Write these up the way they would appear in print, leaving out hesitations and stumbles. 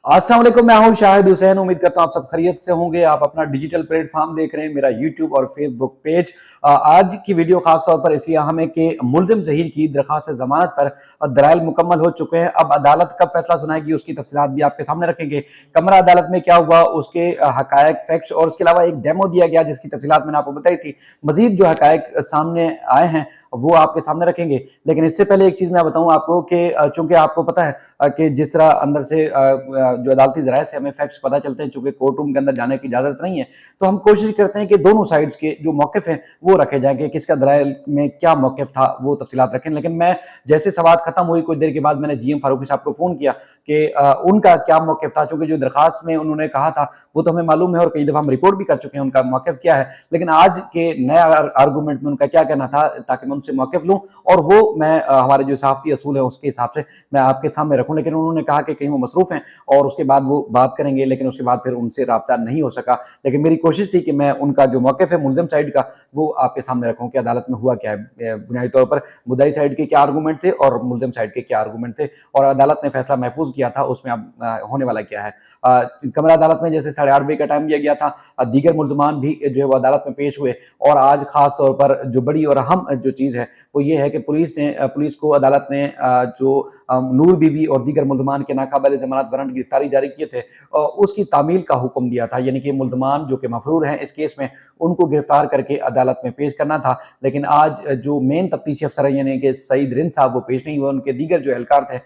अस्सलाम वालेकुम, मैं हूं शाहिद हुसैन। उम्मीद करता हूं आप सब खैरियत से होंगे। आप अपना डिजिटल प्लेटफॉर्म देख रहे हैं, मेरा यूट्यूब और फेसबुक पेज। आज की वीडियो खास तौर पर इसलिए अहम है कि मुलजिम जहीर की दरख्वास्त जमानत पर दलाइल मुकम्मल हो चुके हैं। अब अदालत कब फैसला सुनाएगी उसकी तफसीलात भी आपके सामने रखेंगे। कमरा अदालत में क्या हुआ, उसके हकायक, फैक्ट्स और उसके अलावा एक डेमो दिया गया जिसकी तफसीलात मैंने आपको बताई थी। मजीद जो हकायक सामने आए हैं वो आपके सामने रखेंगे। लेकिन इससे पहले एक चीज मैं बताऊं आपको कि चूंकि आपको पता है कि जिस तरह अंदर से जो अदालती ज़राए से हमें फैक्ट्स पता चलते हैं, चूंकि कोर्ट रूम के अंदर जाने की इजाजत नहीं है, तो हम कोशिश करते हैं कि दोनों साइड्स के जो मौक़िफ़ हैं वो रखे जाएं कि किसका दलाइल में क्या मौक़िफ़ था, वो तफसीलात रखें। लेकिन मैं जैसे सवाल खत्म हुई कुछ देर के बाद मैंने जीएम फारूकी साहब को फ़ोन किया कि उनका क्या मौक़िफ़ था, चूंकि जो दरख्वास्त में उन्होंने कहा था वो तो हमें मालूम है और कई दफ़ा हम रिपोर्ट भी कर चुके हैं उनका मौक़िफ़ क्या है। लेकिन आज के नया आर्गूमेंट में उनका क्या कहना था, ताकि मैं उनसे मौक़िफ़ लूँ और वो मैं हमारे जो सहाफ़ती असूल है उसके हिसाब से मैं आपके सामने रखूँ। लेकिन उन्होंने कहा कि कहीं वो मसरूफ़ हैं और उसके बाद वो बात करेंगे, लेकिन उसके बाद फिर उनसे राब्ता नहीं हो सका। लेकिन मेरी कोशिश थी कि मैं उनका जो मौक़िफ़ है मुल्ज़िम साइड का वो आपके सामने रखूँ कि अदालत में हुआ क्या है। बुनियादी तौर पर मुद्दई साइड के क्या आर्गूमेंट थे और मुल्ज़िम साइड के क्या आर्गूमेंट थे और अदालत ने फैसला महफूज किया था उसमें अब होने वाला क्या है। कमरा अदालत में जैसे 8:30 बजे का टाइम दिया गया था, दीगर मुल्ज़मान भी जो है वो अदालत में पेश हुए और आज खास तौर पर जो बड़ी और अहम जो चीज़ है वो ये है कि पुलिस को अदालत ने जो नूर बीबी और दीगर मुल्ज़मान के नाकाबिल ज़मानत वारंट गिरफ्तारी जारी किए थे उसकी तामील का हुक्म दिया था। यानी कि मुल्ज़मान जो कि मफरूर हैं इस केस में, उनको गिरफ्तार करके अदालत में पेश करना था। लेकिन आज जो मेन तफ्तीशी अफसर है यानी कि सईद रिंद साहब वो पेश नहीं हुए, उनके दीगर जो एहलकार थे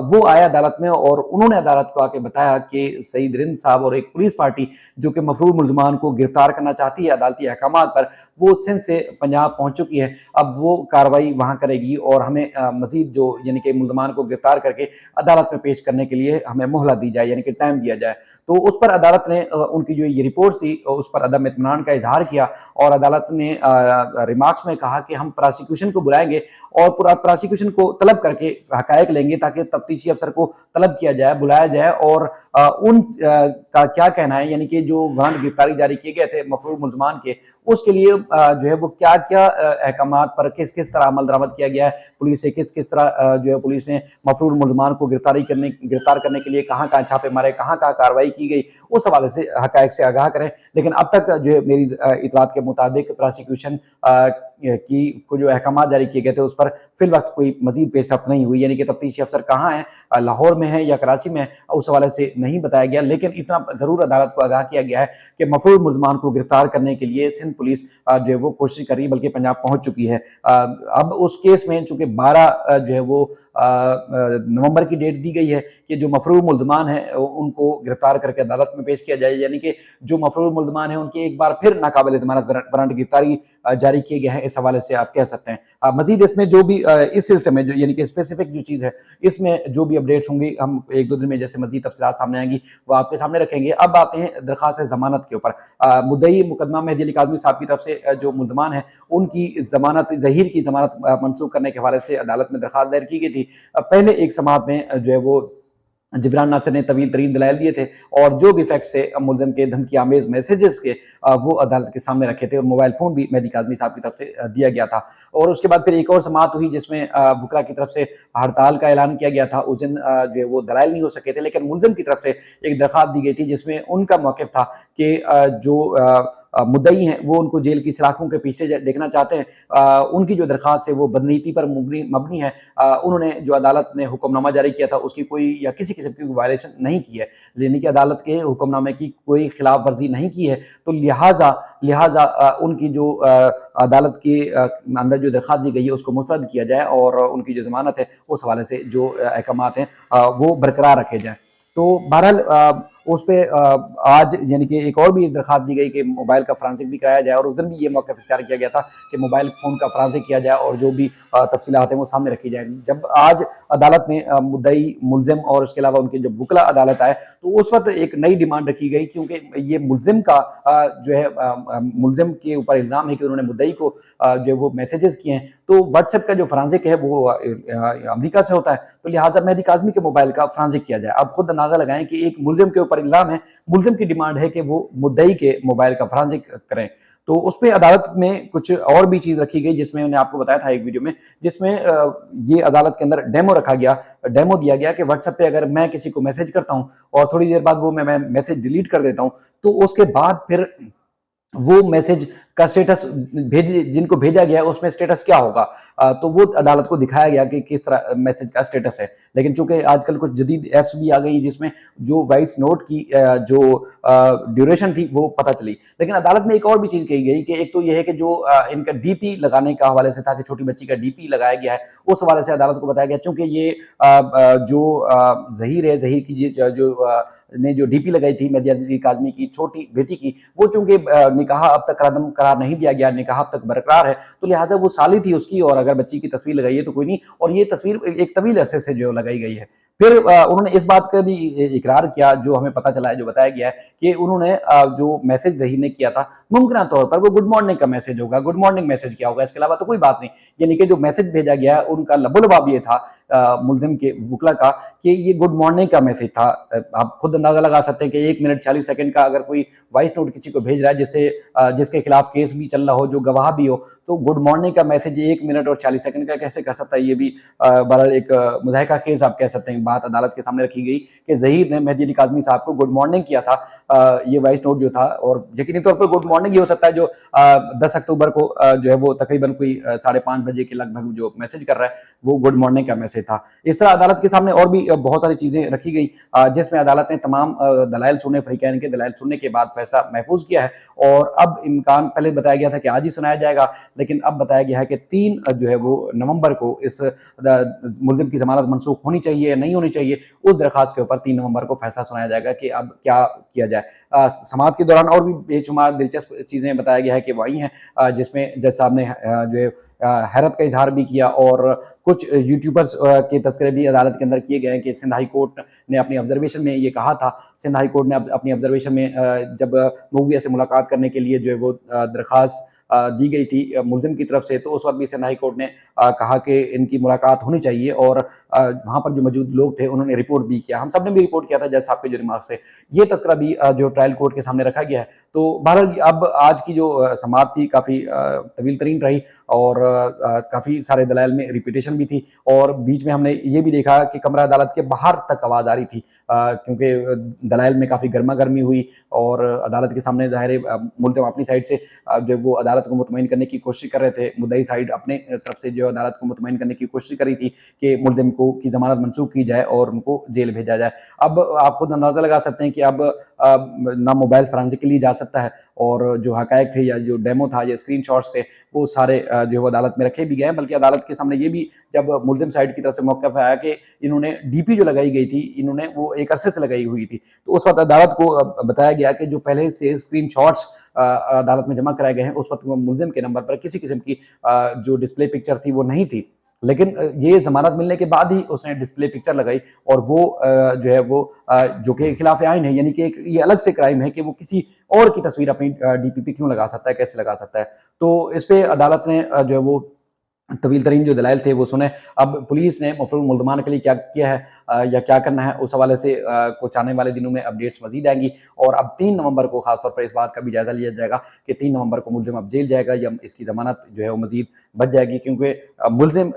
वो आए अदालत में और उन्होंने अदालत को आके बताया कि सईद रिंद साहब और एक पुलिस पार्टी जो कि मफरूर मुल्ज़मान को गिरफ्तार करना चाहती है अदालती अहकामात पर, वो सिंध से पंजाब पहुंच चुकी है। अब वो कार्रवाई वहां करेगी और हमें मजीद जो यानी कि मुल्ज़मान को गिरफ्तार करके अदालत में पेश करने के लिए हमें मोहलत दी जाए, यानी कि टाइम दिया जाए। तो उस पर अदालत ने उनकी जो ये रिपोर्ट थी उस पर अदम इत्मीनान का इजहार किया और अदालत ने रिमार्क्स में कहा कि हम प्रोसिक्यूशन को बुलाएंगे और पूरा प्रोसिक्यूशन को तलब करके हकायक लेंगे ताकि तफ्तीशी अफसर को तलब किया जाए, बुलाया जाए और उन का क्या कहना है, यानी कि जो वारंट गिरफ्तारी जारी किए गए थे मफरूर मुल्ज़मान के, उसके लिए जो है वो क्या क्या अहकामात पर किस किस तरह अमल दरामद किया गया है, पुलिस से किस किस तरह जो है पुलिस ने मफरूर मुल्ज़मान को गिरफ्तार करने के लिए कहाँ कहाँ छापे मारे, कहाँ कहाँ कार्रवाई की गई, उस हवाले से हकायक से आगाह करें। लेकिन अब तक जो है मेरी इतलात के मुताबिक प्रोसिक्यूशन की को जो अहकाम जारी किए गए थे उस पर फिल वक्त कोई मजीद पेशरफ्त नहीं हुई, यानी कि तफ्तीशी अफसर कहाँ है, लाहौर में है या कराची में है, उस हवाले से नहीं बताया गया। लेकिन इतना ज़रूर अदालत को आगाह किया गया है कि मफरूर मुल्ज़मान को गिरफ्तार करने के लिए सिंध पुलिस जो है वो कोशिश कर रही है, बल्कि पंजाब पहुंच चुकी है। अब उस केस में चूंकि 12 जो है वो नवंबर की डेट दी गई है कि जो मफरूर मुल्ज़मान है उनको गिरफ्तार करके अदालत में पेश किया जाए, यानी कि जो मफरूर मुल्ज़मान है उनकी एक बार फिर नाकाबिल ज़मानत वारंट गिरफ्तारी जारी किए गए हैं। इस हवाले से आप कह सकते हैं मजीद इसमें जो भी इस सिलसिले में जो यानी कि स्पेसिफिक जो चीज़ है इसमें जो भी अपडेट्स होंगी हम एक दो दिन में जैसे मजीद तफसीलात सामने आएंगी वो आपके सामने रखेंगे। अब आते हैं दरख्वास्त जमानत के ऊपर। मुद्दई मुकदमा मेहदी अली काज़मी साहब की तरफ से जो मुल्ज़मान है उनकी जमानत ज़हीर की जमानत मनसूख करने के हवाले से अदालत में दरख्वास्त दायर की गई थी। पहले एक समाअत में जो है वो जिब्रान नासिर ने तवील तरीन दलाइल दिए थे और जो भी फैक्ट्स है मुल्ज़िम के धमकी आमेज़ मैसेजेस के वो अदालत के सामने रखे थे और मोबाइल फ़ोन भी मेहदी काज़मी साहब की तरफ से दिया गया था। और उसके बाद फिर एक और समाअत हुई जिसमें वकला की तरफ से हड़ताल का ऐलान किया गया था। उस दिन जो है वो दलाइल नहीं हो सके थे, लेकिन मुल्ज़िम की तरफ से एक दरख्वास्त दी गई थी जिसमें उनका मौक़िफ़ था कि जो मुद्दई हैं वो उनको जेल की सलाखों के पीछे देखना चाहते हैं। उनकी जो दरख्वास्त है वो बदनीति पर मबनी है। उन्होंने जो अदालत ने हुक्मनामा जारी किया था उसकी कोई या किसी किस्म की वायलेशन नहीं की है, यानी कि अदालत के हुक्मनामे की कोई खिलाफ वर्जी नहीं की है। तो लिहाजा लिहाजा उनकी जो अदालत के अंदर जो दरख्वास्त दी गई है उसको मुस्तरद किया जाए और उनकी जो ज़मानत है उस हवाले से जो अहकामात हैं वो बरकरार रखे जाएँ। तो बहरहाल उस पे आज यानी कि एक और भी एक दरख्वास्त दी गई कि मोबाइल का फॉरेंसिक भी कराया जाए और उस दिन भी ये मौका इख्तियार किया गया था कि मोबाइल फ़ोन का फॉरेंसिक किया जाए और जो भी तफसीलात हैं वो सामने रखी जाए। जब आज अदालत में मुद्दई, मुल्ज़िम और उसके अलावा उनके जब वकला अदालत आए तो उस वक्त एक नई डिमांड रखी गई, क्योंकि ये मुल्ज़िम का जो है मुल्ज़िम के ऊपर इल्ज़ाम है कि उन्होंने मुद्दई को जो है वो मैसेजेस किए हैं। तो व्हाट्सएप का जो फॉरेंसिक है वो अमेरिका से होता है, तो लिहाजा मेहदी काज़मी के मोबाइल का फॉरेंसिक किया जाए। आप खुद अंदाज़ा लगाएं कि एक मुल्ज़िम के ऊपर इल्ज़ाम है, मुल्ज़िम की डिमांड है कि वो मुद्दई के मोबाइल का फॉरेंसिक करें। تو اس پہ عدالت میں کچھ اور بھی چیز رکھی گئی، جس میں میں نے آپ کو بتایا تھا ایک ویڈیو میں، جس میں یہ عدالت کے اندر ڈیمو رکھا گیا، ڈیمو دیا گیا کہ واٹس ایپ پہ اگر میں کسی کو میسج کرتا ہوں اور تھوڑی دیر بعد وہ میں میسج ڈیلیٹ کر دیتا ہوں، تو اس کے بعد پھر وہ میسج کا سٹیٹس جن کو بھیجا گیا ہے اس میں سٹیٹس کیا ہوگا، تو وہ عدالت کو دکھایا گیا کہ کس طرح میسج کا سٹیٹس ہے۔ لیکن چونکہ آج کل کچھ جدید ایپس بھی آ گئی جس میں جو وائس نوٹ کی جو ڈیوریشن تھی وہ پتہ چلی۔ لیکن عدالت میں ایک اور بھی چیز کہی گئی کہ ایک تو یہ ہے کہ جو ان کا ڈی پی لگانے کا حوالے سے تھا کہ چھوٹی بچی کا ڈی پی لگایا گیا ہے، اس حوالے سے عدالت کو بتایا گیا چونکہ یہ جو ظہیر ہے، ظہیر کی جو نے جو ڈی پی لگائی تھی مہدی علی کاظمی کی چھوٹی بیٹی کی، وہ چونکہ نکاح اب تک قرار نہیں دیا گیا، نکاح اب تک برقرار ہے، تو لہٰذا وہ سالی تھی اس کی، اور اگر بچی کی تصویر لگائی ہے تو کوئی نہیں، اور یہ تصویر ایک طویل عرصے سے جو لگائی گئی ہے۔ پھر انہوں نے اس بات کا بھی اقرار کیا، جو ہمیں پتہ چلا ہے، جو بتایا گیا ہے کہ انہوں نے جو میسج ظہیر نے کیا تھا ممکنہ طور پر وہ گڈ مارننگ کا میسج ہوگا، گڈ مارننگ میسج کیا ہوگا، اس کے علاوہ تو کوئی بات نہیں، یعنی کہ جو میسج بھیجا گیا ان کا لب و لباب یہ تھا ملزم کے وکلا کا کہ یہ گڈ مارننگ کا میسج تھا۔ آپ خود اندازہ لگا سکتے ہیں کہ 1 منٹ 46 سیکنڈ کا اگر کوئی وائس نوٹ کسی کو بھیج رہا ہے جس کے خلاف کیس بھی چل رہا ہو، جو گواہ بھی ہو، تو گڈ مارننگ کا میسج 1 منٹ اور 40 سیکنڈ کا کیسے کر سکتا ہے؟ یہ بھی بہرحال ایک مضحکہ خیز آپ کہہ سکتے ہیں بات عدالت کے سامنے رکھی گئی کہ ظہیر نے مہدی علی کاظمی صاحب کو گڈ مارننگ کیا تھا، یہ وائس نوٹ جو تھا، اور یقینی طور پر گڈ مارننگ یہ ہو سکتا ہے جو 10 اکتوبر کو جو ہے وہ تقریباً کوئی 5:30 بجے کے لگ بھگ جو میسج کر رہا ہے وہ گڈ مارننگ کا میسج تھا۔ اس طرح عدالت کے سامنے اور بھی بہت ساری چیزیں رکھی گئی، جس میں عدالت نے تمام دلائل سنے، فریقین کے دلائل سننے کے بعد فیصلہ محفوظ کیا ہے، اور اب امکان پہلے بتایا گیا تھا کہ آج ہی سنایا جائے گا، لیکن اب بتایا گیا ہے کہ 3 جو ہے وہ نومبر کو اس ملزم کی ضمانت منسوخ ہونی چاہیے یا نہیں ہونی چاہیے، اس درخواست کے اوپر 3 نومبر کو فیصلہ سنایا جائے گا کہ اب کیا کیا جائے۔ سماعت کے دوران اور بھی بے شمار دلچسپ چیزیں بتایا گیا ہے کہ وہی ہیں، جس میں جج صاحب نے جو ہے حیرت کا اظہار بھی کیا، اور کچھ یوٹیوبرز کے تذکرے بھی عدالت کے اندر کیے گئے ہیں کہ سندھ ہائی کورٹ نے اپنی آبزرویشن میں یہ کہا تھا، سندھ ہائی کورٹ نے اپنی آبزرویشن میں جب موویہ سے ملاقات کرنے کے لیے جو ہے وہ درخواست دی گئی تھی ملزم کی طرف سے، تو اس وقت بھی سندھ ہائی کورٹ نے کہا کہ ان کی ملاقات ہونی چاہیے، اور وہاں پر جو موجود لوگ تھے انہوں نے رپورٹ بھی کیا، ہم سب نے بھی رپورٹ کیا تھا جج صاحب کے جو ریمارکس سے، یہ تذکرہ بھی جو ٹرائل کورٹ کے سامنے رکھا گیا ہے۔ تو بہرحال اب آج کی جو سماعت تھی کافی طویل ترین رہی، اور کافی سارے دلائل میں ریپیٹیشن بھی تھی، اور بیچ میں ہم نے یہ بھی دیکھا کہ کمرہ عدالت کے باہر تک آواز آ رہی تھی، کیونکہ دلائل میں کافی گرما گرمی ہوئی، اور عدالت کے سامنے ظاہر ملزم اپنی سائڈ سے جو وہ عدالت کو مطمئن کرنے کی کوشش کر رہے تھے، مدعی سائڈ اپنے طرف سے جو عدالت کو مطمئن کرنے کی کوشش کر رہی تھی کہ ملزم کی ضمانت منسوخ کی جائے اور ان کو جیل بھیجا جائے۔ اب آپ خود اندازہ لگا سکتے ہیں کہ اب نہ موبائل فرانزک کے لیے جا سکتا ہے، اور جو حقائق تھے یا جو ڈیمو تھا یا اسکرین شاٹس تھے وہ سارے جو وہ عدالت میں رکھے بھی گئے ہیں، بلکہ عدالت کے سامنے یہ بھی جب ملزم سائڈ کی طرف سے موقف آیا کہ انہوں نے ڈی پی جو لگائی گئی تھی انہوں نے وہ ایک عرصے سے لگائی ہوئی تھی، تو اس وقت عدالت کو بتایا گیا کہ جو پہلے سے اسکرین شاٹس عدالت میں جمع کرائے گئے ہیں اس وقت ملزم کے نمبر پر کسی قسم کی جو ڈسپلے پکچر تھی وہ نہیں تھی، لیکن یہ ضمانت ملنے کے بعد ہی اس نے ڈسپلے پکچر لگائی، اور وہ جو ہے وہ جو کہ خلاف آئین ہے، یعنی کہ یہ الگ سے کرائم ہے کہ وہ کسی اور کی تصویر اپنی ڈی پی پہ کیوں لگا سکتا ہے، کیسے لگا سکتا ہے۔ تو اس پہ عدالت نے جو ہے وہ طویل ترین جو دلائل تھے وہ سنے۔ اب پولیس نے مفرور ملزمان کے لیے کیا کیا ہے یا کیا کرنا ہے، اس حوالے سے کچھ آنے والے دنوں میں اپڈیٹس مزید آئیں گی، اور اب 3 نومبر کو خاص طور پر اس بات کا بھی جائزہ لیا جائے گا کہ 3 نومبر کو ملزم اب جیل جائے گا یا اس کی ضمانت جو ہے وہ مزید بچ جائے گی، کیونکہ ملزم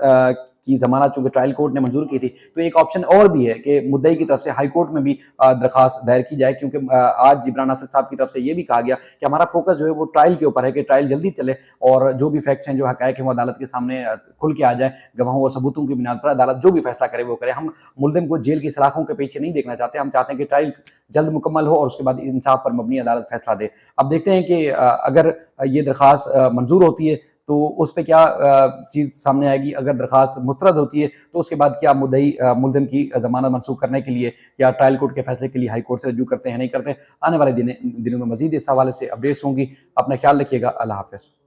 کی ضمانت چونکہ ٹرائل کورٹ نے منظور کی تھی، تو ایک آپشن اور بھی ہے کہ مدعی کی طرف سے ہائی کورٹ میں بھی درخواست دائر کی جائے، کیونکہ آج جبران اسد صاحب کی طرف سے یہ بھی کہا گیا کہ ہمارا فوکس جو ہے وہ ٹرائل کے اوپر ہے کہ ٹرائل جلدی چلے، اور جو بھی فیکٹس ہیں، جو حقائق ہیں وہ عدالت کے سامنے کھل کے آ جائیں، گواہوں اور ثبوتوں کی بنیاد پر عدالت جو بھی فیصلہ کرے وہ کرے۔ ہم ملزم کو جیل کی سلاخوں کے پیچھے نہیں دیکھنا چاہتے، ہم چاہتے ہیں کہ ٹرائل جلد مکمل ہو اور اس کے بعد انصاف پر مبنی عدالت فیصلہ دے۔ اب دیکھتے ہیں کہ اگر یہ درخواست منظور ہوتی ہے تو اس پہ کیا چیز سامنے آئے گی، اگر درخواست مسترد ہوتی ہے تو اس کے بعد کیا مدعی ملزم کی ضمانت منسوخ کرنے کے لیے یا ٹرائل کورٹ کے فیصلے کے لیے ہائی کورٹ سے رجوع کرتے ہیں نہیں کرتے۔ آنے والے دنوں میں مزید اس حوالے سے اپڈیٹس ہوں گی۔ اپنا خیال رکھیے گا، اللہ حافظ۔